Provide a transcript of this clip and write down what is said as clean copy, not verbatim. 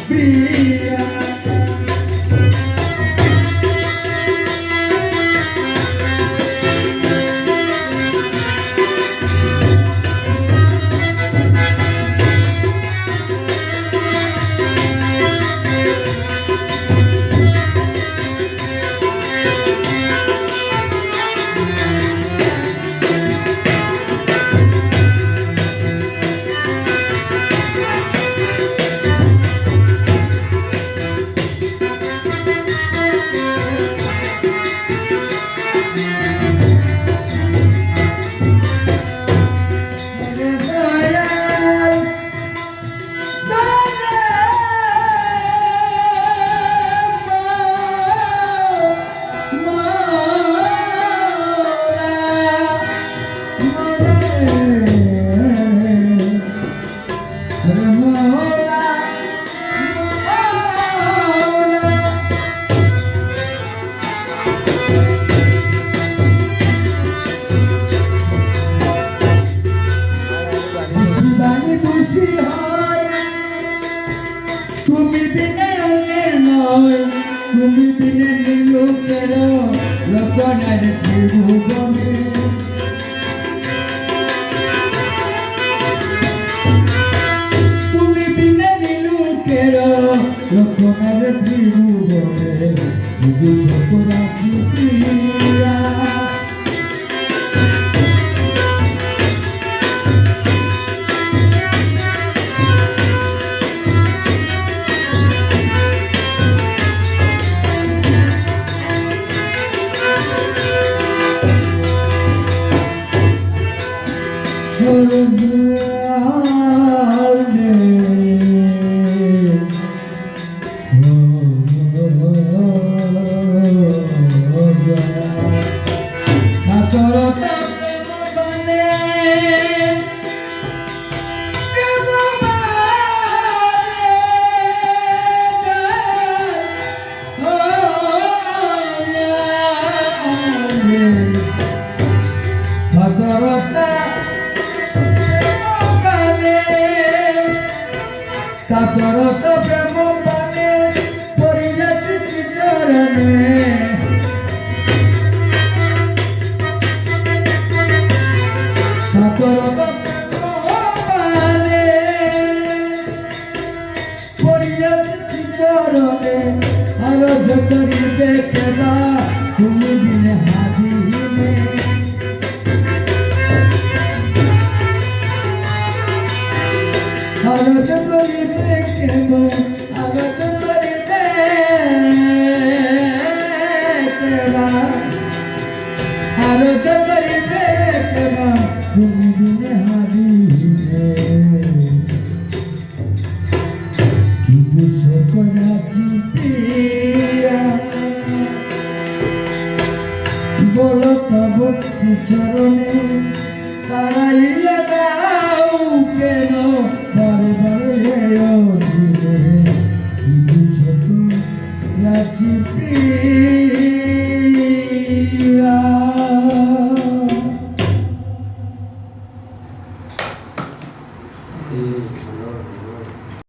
প্রিয়া তুমি বিনে নয় তুমি বিনে লোকের রচনার ত্রিভুবনে তুমি বিনে লোকের রচনার ত্রিভুবনে সকরাখি প্রিয়া তাপরত প্রেম বনে পরিযাচ্ছি চরণে তাপরত বনে পরিযাচ্ছি চরণে আর যতরি দেখবা তুমি বিনে হাজিনে আর যতরি দেখবা আর যতরি দেখবা আর যতরি দেখবা তুমি বিনে হাজিনে কিন্তু সকরাখি প্রিয়া বলো তব চরণে তারাইলে দাও কেন বারে বারে কিন্তু সকরাখি প্রিয়া